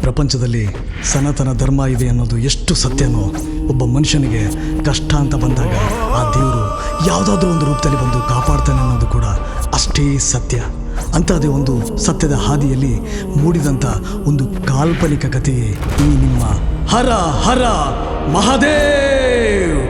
ಪ್ರಪಂಚದಲ್ಲಿ ಸನಾತನ ಧರ್ಮ ಇದೆ ಅನ್ನೋದು ಎಷ್ಟು ಸತ್ಯನೋ, ಒಬ್ಬ ಮನುಷ್ಯನಿಗೆ ಕಷ್ಟ ಅಂತ ಬಂದಾಗ ಆ ದೇವರು ಯಾವುದಾದ್ರೂ ಒಂದು ರೂಪದಲ್ಲಿ ಬಂದು ಕಾಪಾಡ್ತಾನೆ ಅನ್ನೋದು ಕೂಡ ಅಷ್ಟೇ ಸತ್ಯ. ಅಂಥದ್ದೇ ಒಂದು ಸತ್ಯದ ಹಾದಿಯಲ್ಲಿ ಮೂಡಿದಂಥ ಒಂದು ಕಾಲ್ಪನಿಕ ಕಥೆಯೇ ಈ ನಿಮ್ಮ ಹರ ಹರ ಮಹಾದೇವ್.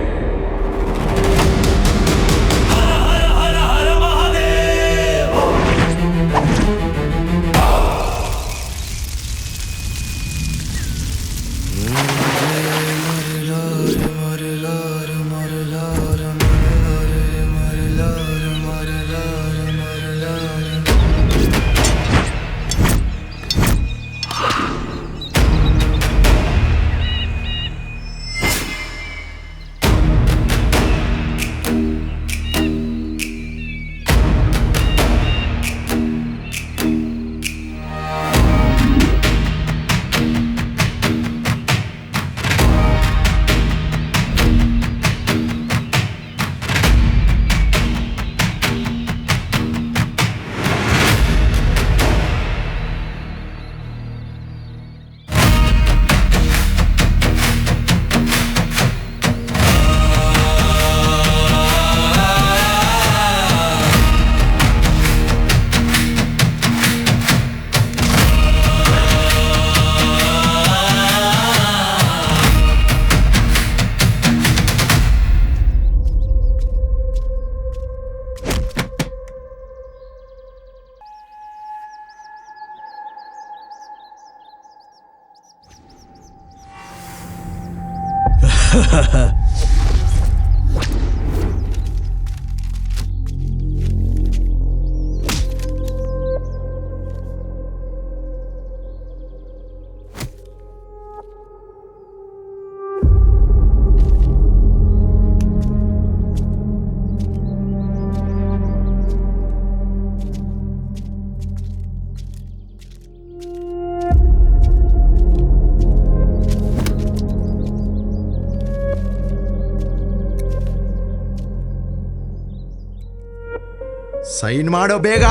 ಸೈನ್ ಮಾಡೋ ಬೇಗ.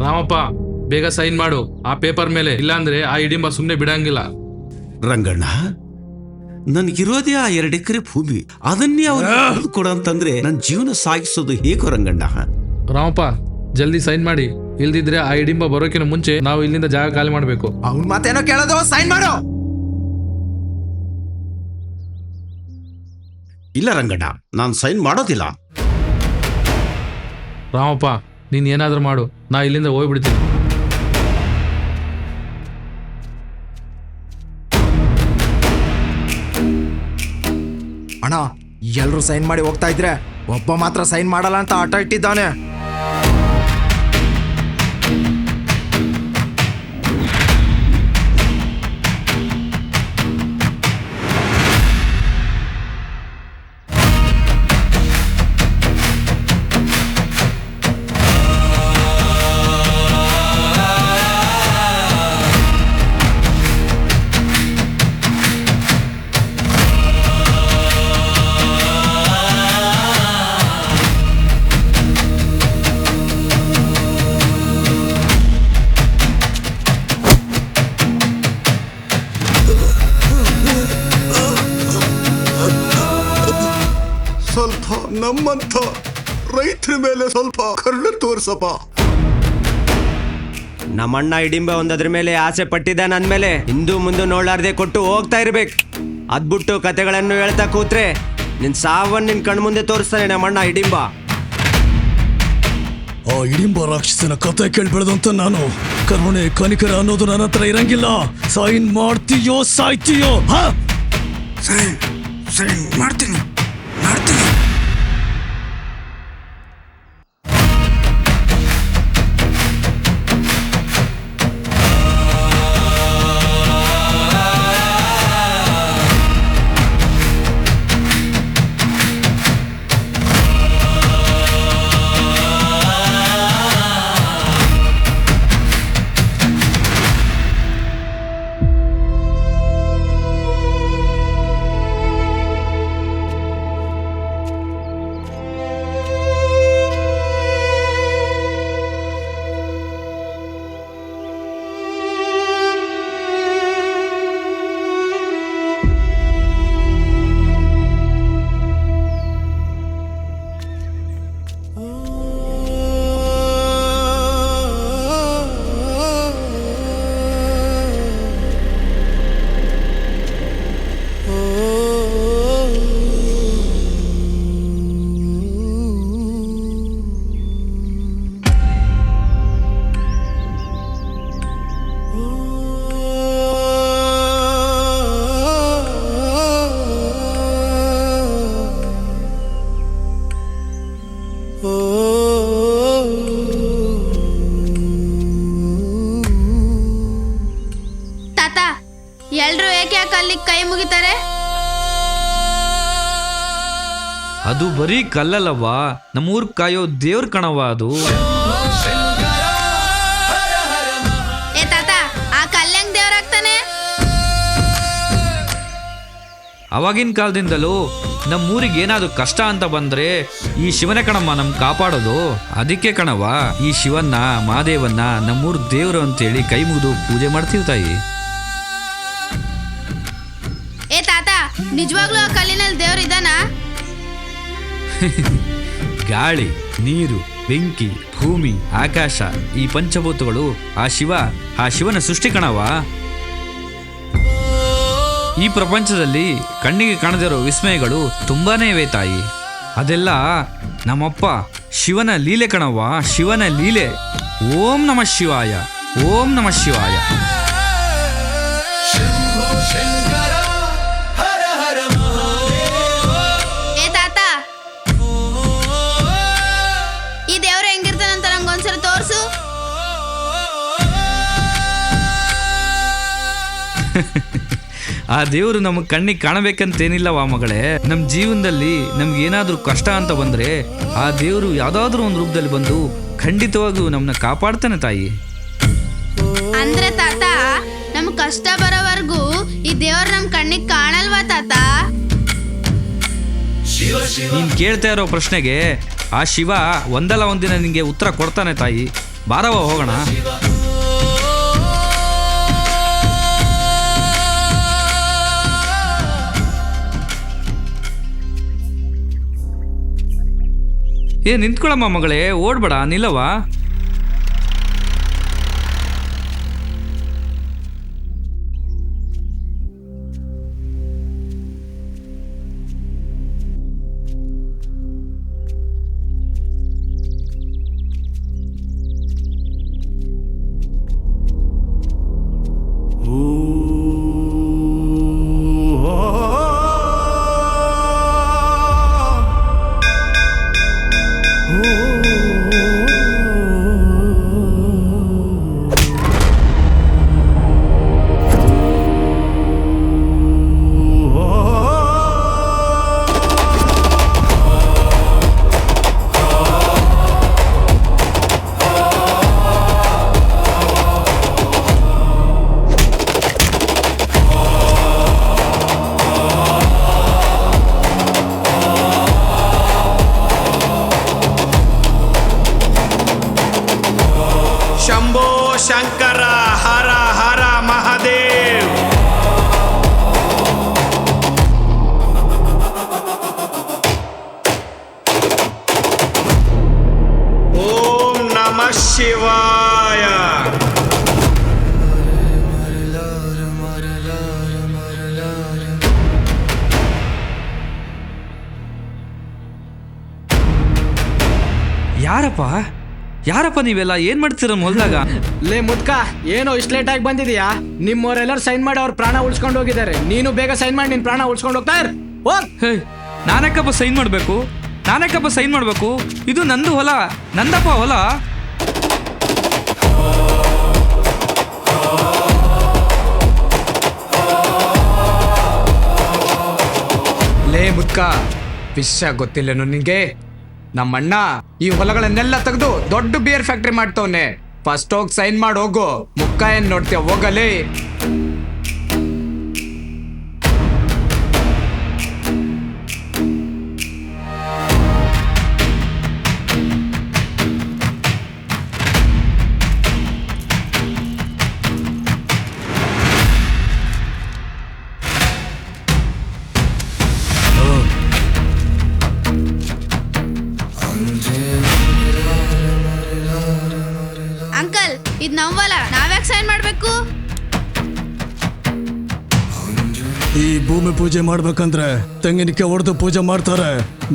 ರಾಮಪ್ಪ ಬೇಗ ಸೈನ್ ಮಾಡು ಆ ಪೇಪರ್ ಮೇಲೆ, ಇಲ್ಲಾಂದ್ರೆ ಆ ಹಿಡಿಂಬ ಸುಮ್ನೆ ಬಿಡಂಗಿಲ್ಲ. ರಂಗಣ್ಣ, ನನ್ಗಿರೋದೇ ಆ 2 ಎಕರೆ ಭೂಮಿ, ಅದನ್ನೇ ಅವ್ರು ಕೊಡಂತಂದ್ರೆ ನನ್ನ ಜೀವನ ಸಾಗಿಸೋದು ಹೇಗೋ ರಂಗಣ್ಣ? ರಾಮಪ್ಪ ಜಲ್ದಿ ಸೈನ್ ಮಾಡಿ, ಇಲ್ದಿದ್ರೆ ಆ ಹಿಡಿಂಬ ಬರೋಕಿನ ಮುಂಚೆ ನಾವು ಇಲ್ಲಿಂದ ಜಾಗ ಖಾಲಿ ಮಾಡ್ಬೇಕು. ಅವ್ನ್ ಮಾತೇನೋ ಕೇಳೋದು, ಸೈನ್ ಮಾಡು. ಇಲ್ಲ ರಂಗಣ್ಣ, ನಾನು ಸೈನ್ ಮಾಡೋದಿಲ್ಲ. ರಾಮಪ್ಪ ನೀನ್ ಏನಾದ್ರೂ ಮಾಡು, ನಾ ಇಲ್ಲಿಂದ ಹೋಗ್ಬಿಡ್ತೀನಿ. ಅಣ್ಣ, ಎಲ್ರು ಸೈನ್ ಮಾಡಿ ಹೋಗ್ತಾ ಇದ್ರೆ ಒಬ್ಬ ಮಾತ್ರ ಸೈನ್ ಮಾಡಲ್ಲ ಅಂತ ಆಟ ಇಟ್ಟಿದ್ದಾನೆ. ಸ್ವಲ್ಪ ನಮ್ಮಂಥ ರೈತರ ಮೇಲೆ ಸ್ವಲ್ಪ ಕರುಣೆ ತೋರ್ಸಪ್ಪ. ನಮ್ಮಣ್ಣ ಹಿಡಿಂಬ ಒಂದದ್ರ ಮೇಲೆ ಆಸೆ ಪಟ್ಟಿದ್ದ, ನನ್ನ ಮೇಲೆ ಹಿಂದೂ ಮುಂದೆ ನೋಡ್ಲಾರ್ದೆ ಕೊಟ್ಟು ಹೋಗ್ತಾ ಇರ್ಬೇಕು. ಅದ್ಬಿಟ್ಟು ಕತೆಗಳನ್ನು ಹೇಳ್ತಾ ಕೂತ್ರೆ ನಿನ್ ಸಾವನ್ನ ನಿನ್ ಕಣ್ಮುಂದೆ ತೋರಿಸ್ತಾನೆ ನಮ್ಮಣ್ಣ ಹಿಡಿಂಬ. ಆ ಹಿಡಿಂಬ ರಾಕ್ಷಸನ ಕತೆ ಕೇಳಿ ಬೆಳೆದಂತ ನಾನು, ಕರುಣೆ ಕನಿಕರ ಅನ್ನೋದು ನನ್ನ ಹತ್ರ ಇರಂಗಿಲ್ಲ. ಸೈನ್ ಮಾಡ್ತೀಯೋ ಸಾಯ್ತೀಯೋ? ಸೈನ್ ಮಾಡ್ತೀನಿ. ಅದು ಬರೀ ಕಲ್ಲಲ್ಲವ್ವ, ನಮ್ಮೂರ್ ಕಾಯೋ ದೇವ್ರ ಕಣವ್ವ ಅದು. ಏ ತಾತ, ಆ ಕಲ್ಯಂಗ್ ದೇವ್ರಾಗ್ತಾನೆ? ಅವಾಗಿನ ಕಾಲದಿಂದಲೂ ನಮ್ಮೂರಿಗೆ ಏನಾದ್ರು ಕಷ್ಟ ಅಂತ ಬಂದ್ರೆ ಈ ಶಿವನೇ ಕಣಮ್ಮ ನಮ್ ಕಾಪಾಡೋದು. ಅದಕ್ಕೆ ಕಣವ್ವ ಈ ಶಿವನ್ನ ಮಹಾದೇವನ್ನ ನಮ್ಮೂರ್ ದೇವ್ರು ಅಂತೇಳಿ ಕೈ ಮುಗಿದು ಪೂಜೆ ಮಾಡ್ತೀವಿ ತಾಯಿ. ಏ ತಾತ, ನಿಜವಾಗ್ಲೂ ಆ ಕಲ್ಲಿನಲ್ಲಿ ದೇವ್ರು ಇದ್ದಾನಾ? ಗಾಳಿ, ನೀರು, ಬೆಂಕಿ, ಭೂಮಿ, ಆಕಾಶ, ಈ ಪಂಚಭೂತಗಳು ಆ ಶಿವನ ಸೃಷ್ಟಿ ಕಣವ್ವ. ಈ ಪ್ರಪಂಚದಲ್ಲಿ ಕಣ್ಣಿಗೆ ಕಾಣದಿರೋ ವಿಸ್ಮಯಗಳು ತುಂಬಾನೇ ಇವೆ ತಾಯಿ. ಅದೆಲ್ಲ ನಮ್ಮಪ್ಪ ಶಿವನ ಲೀಲೆ ಕಣವ್ವ, ಶಿವನ ಲೀಲೆ. ಓಂ ನಮಃ ಶಿವಾಯ, ಓಂ ನಮಃ ಶಿವಾಯ. ಏ ತಾತ, ಈ ದೇವ್ರು ಹೆಂಗಿರ್ತಾನಂತ ನಂಗೊಂದ್ಸಲ ತೋರ್ಸು. ಆ ದೇವರು ನಮಗೆ ಕಣ್ಣಿಗೆ ಕಾಣಬೇಕಂತೇನಿಲ್ಲವಾ ಮಗಳೇ. ನಮ್ಮ ಜೀವನದಲ್ಲಿ ನಮ್ಗೆ ಏನಾದರೂ ಕಷ್ಟ ಅಂತ ಬಂದ್ರೆ ಆ ದೇವರು ಯಾವ್ದಾದ್ರೂ ಒಂದು ರೂಪದಲ್ಲಿ ಬಂದು ಖಂಡಿತವಾಗಿಯೂ ನಮ್ಮನ್ನ ಕಾಪಾಡ್ತಾನೆ ತಾಯಿ. ಅಂದ್ರೆ ತಾತ, ನಮ್ ಕಷ್ಟ ಬರೋವರೆಗೂ ಈ ದೇವ್ರು ನಮ್ ಕಣ್ಣಿಗೆ ಕಾಣಲ್ವಾ ತಾತ? ನೀನ್ ಕೇಳ್ತಾ ಇರೋ ಪ್ರಶ್ನೆಗೆ ಆ ಶಿವ ಒಂದಲ್ಲ ಒಂದಿನ ನಿಂಗೆ ಉತ್ತರ ಕೊಡ್ತಾನೆ ತಾಯಿ. ಬಾರವ ಹೋಗೋಣ. ನಿಂತ್ಕೊಳಮ್ಮ ಮಗಳೇ, ಓಡ್ಬೇಡ, ನಿಲ್ಲವಾ. ಶಂಭೋ ಶಂಕರ ಹರ ಹರ ಮಹಾದೇವ್. ಓಂ ನಮಃ ಶಿವಾಯ. ಯಾರಪ್ಪ ನೀವೆಲ್ಲ? ಏನ್ ಮಾಡ್ತೀರ ಹೊಲ್ದಾಗ? ಲೇ ಮುದ್ಕ, ಏನೋ ಇಷ್ಟು ಲೇಟ್ ಆಗಿ ಬಂದಿದ್ಯಾ? ನಿಮ್ಮವರೆಲ್ಲರೂ ಸೈನ್ ಮಾಡಿ ಅವ್ರ ಪ್ರಾಣ ಉಳ್ಸ್ಕೊಂಡು ಹೋಗಿದ್ದಾರೆ. ನೀನು ಬೇಗ ಸೈನ್ ಮಾಡಿ ನಿನ್ ಪ್ರಾಣ ಉಳ್ಸ್ಕೊಂಡು ಹೋಗ್ತಾ ಇರ್. ಹೋಗ್. ನಾನಕ್ಕಪ್ಪ ಸೈನ್ ಮಾಡ್ಬೇಕು? ಇದು ನಂದು ಹೊಲ, ನಂದಪ್ಪ ಹೊಲ. ಲೇ ಮುದ್ಕ, ವಿಷಯ ಗೊತ್ತಿಲ್ಲೇನು ನಿನ್ಗೆ? ನಮ್ಮಣ್ಣ ಈ ಹೊಲಗಳನ್ನೆಲ್ಲ ತೆಗೆದು ದೊಡ್ಡ ಬಿಯರ್ ಫ್ಯಾಕ್ಟ್ರಿ ಮಾಡ್ತವನೆ. ಫಸ್ಟ್ ಹೋಗಿ ಸೈನ್ ಮಾಡಿ ಹೋಗು. ಮುಖ ಏನ್ ನೋಡ್ತೀಯ, ಹೋಗಲೇ. ಅಂಕಲ್, ಇದ್ ನಮ್ಮಲ್ಲ, ನಾವ್ಯಾಕೆ ಸೈನ್ ಮಾಡ್ಬೇಕು? ಈ ಭೂಮಿ ಪೂಜೆ ಮಾಡ್ಬೇಕಂದ್ರೆ ತೆಂಗಿನಕ್ಕೆ ಹೊಡೆದು ಪೂಜೆ ಮಾಡ್ತಾರೆ.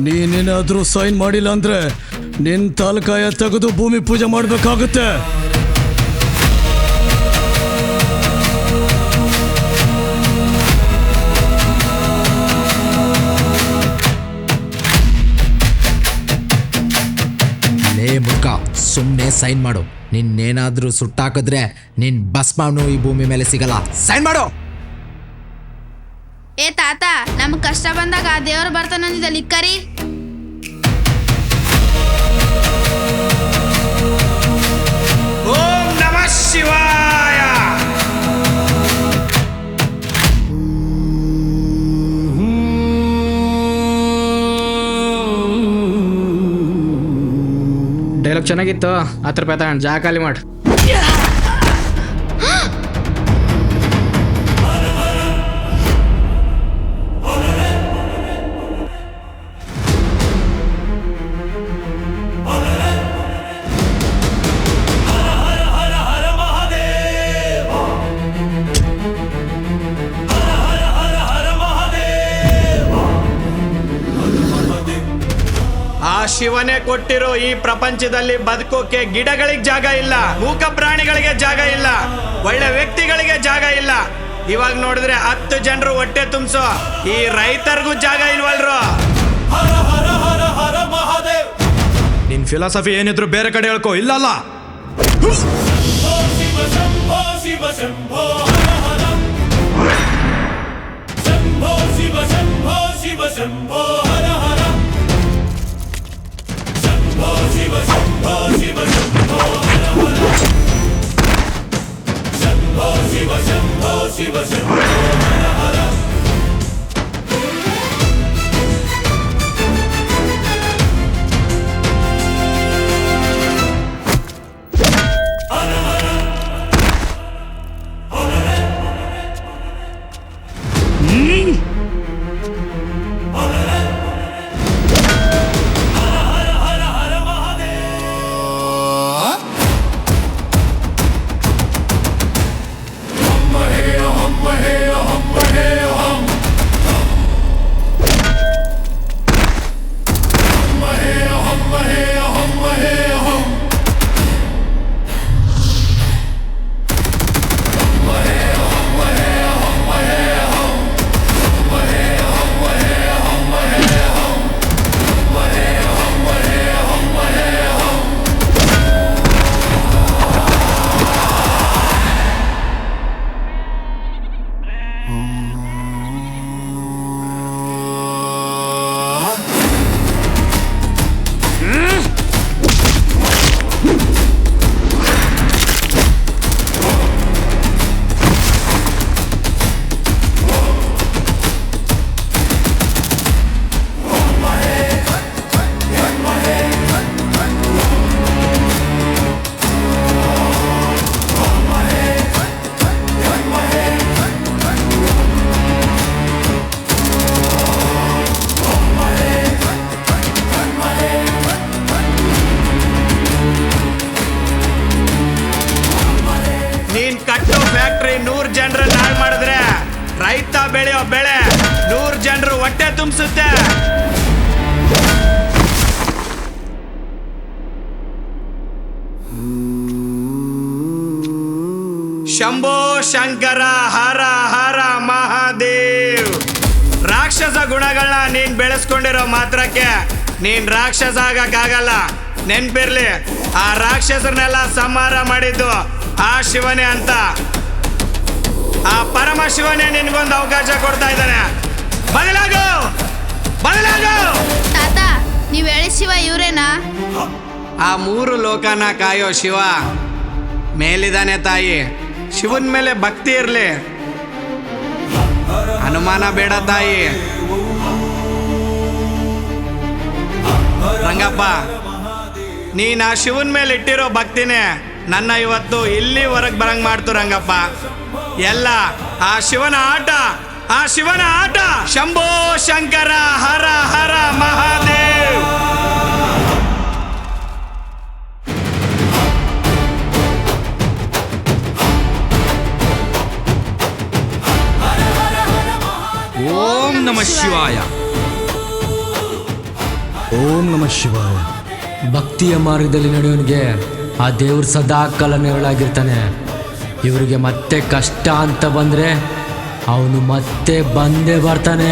ನೀನೇನಾದ್ರೂ ಸೈನ್ ಮಾಡಿಲ್ಲ ಅಂದ್ರೆ ನಿನ್ ತಾಲೂಕಾಯ ತೆಗೆದು ಭೂಮಿ ಪೂಜೆ ಮಾಡ್ಬೇಕಾಗುತ್ತೆ. ಮುಖ ಸುಮ್ಮನೆ ಸೈನ್ ಮಾಡು. ನಿನ್ನೇನಾದ್ರೂ ಸುಟ್ಟಾಕಿದ್ರೆ ನಿನ್ ಭಸ್ಮನು ಈ ಭೂಮಿ ಮೇಲೆ ಸಿಗಲ್ಲ. ಸೈನ್ ಮಾಡು. ಏ ತಾತ, ನಮ್ಗ್ ಕಷ್ಟ ಬಂದಾಗ ಆ ದೇವ್ರು ಬರ್ತಾನಂದಿದ್ದ ಲಿಕ್ಕರಿ. ಡೈಲಾಗ್ ಚೆನ್ನಾಗಿತ್ತು. 10 ರೂಪಾಯಿ ತಗೊಂಡು ಜಾಗ ಖಾಲಿ ಮಾಡು. ಆ ಶಿವನೇ ಕೊಟ್ಟಿರೋ ಈ ಪ್ರಪಂಚದಲ್ಲಿ ಬದುಕೋಕೆ ಗಿಡಗಳಿಗೆ ಜಾಗ ಇಲ್ಲ, ಮೂಕ ಪ್ರಾಣಿಗಳಿಗೆ ಜಾಗ ಇಲ್ಲ, ಒಳ್ಳೆ ವ್ಯಕ್ತಿಗಳಿಗೆ ಜಾಗ ಇಲ್ಲ. ಇವಾಗ ನೋಡಿದ್ರೆ 10 ಜನರು ಹೊಟ್ಟೆ ತುಂಬಿಸೋ ಈ ರೈತರಿಗೂ ಜಾಗ ಇಲ್ವಲ್ರು. ನಿನ್ ಫಿಲಾಸಫಿ ಏನಿದ್ರು ಬೇರೆ ಕಡೆ ಹೇಳ್ಕೋ. ಇಲ್ಲಲ್ಲ ನೀನ್ ಕಟ್ಟೋ ಫ್ಯಾಕ್ಟ್ರಿ 100 ಜನರನ್ನ ಹಾಳು ಮಾಡಿದ್ರೆ ರೈತ ಬೆಳೆಯೋ ಬೆಳೆ 100 ಜನರು ಹೊಟ್ಟೆ ತುಂಬಿಸುತ್ತೆ. ಶಂಭೋ ಶಂಕರ ಹರ ಹರ ಮಹಾದೇವ್. ರಾಕ್ಷಸ ಗುಣಗಳನ್ನ ನೀನ್ ಬೆಳೆಸ್ಕೊಂಡಿರೋ ಮಾತ್ರಕ್ಕೆ ನೀನ್ ರಾಕ್ಷಸ ಆಗಕ್ಕಾಗಲ್ಲ. ನೆನ್ಪಿರ್ಲಿ, ಆ ರಾಕ್ಷಸರನ್ನೆಲ್ಲ ಸಂಹಾರ ಮಾಡಿದ್ದು ಆ ಶಿವನೇ ಅಂತ. ಆ ಪರಮ ಶಿವನೇ ನಿನ್ಗೊಂದು ಅವಕಾಶ ಕೊಡ್ತಾ ಇದ್ದಾನೆ. ಬದಲಾಗು, ಬದಲಾಗು. ತಾತ ನೀವ್ ಹೇಳಿ ಶಿವ ಇವ್ರೇನಾ? ಆ 3 ಲೋಕನ ಕಾಯೋ ಶಿವ ಮೇಲಿದಾನೆ ತಾಯಿ. ಶಿವನ್ ಮೇಲೆ ಭಕ್ತಿ ಇರ್ಲಿ, ಅನುಮಾನ ಬೇಡ ತಾಯಿ. ರಂಗಪ್ಪ, ನೀನ್ ಆ ಶಿವನ್ ಮೇಲೆ ಇಟ್ಟಿರೋ ಭಕ್ತಿನೇ ನನ್ನ ಇವತ್ತು ಇಲ್ಲಿ ಹೊರಗೆ ಬರಂಗ್ ಮಾಡ್ತು ರಂಗಪ್ಪ. ಎಲ್ಲ ಆ ಶಿವನ ಆಟ, ಆ ಶಿವನ ಆಟ. ಶಂಭೋ ಶಂಕರ ಹರ ಹರ ಮಹಾದೇವ್. ಓಂ ನಮಃ ಶಿವಾಯ. ಓಂ ನಮಃ ಶಿವಾಯ. ಭಕ್ತಿಯ ಮಾರ್ಗದಲ್ಲಿ ನಡೆಯೋನಿಗೆ ಆ ದೇವ್ರು ಸದಾ ಕಾಲ ನೆರಳಾಗಿರ್ತಾನೆ. ಇವರಿಗೆ ಮತ್ತೆ ಕಷ್ಟ ಅಂತ ಬಂದರೆ ಅವನು ಮತ್ತೆ ಬಂದೇ ಬರ್ತಾನೆ.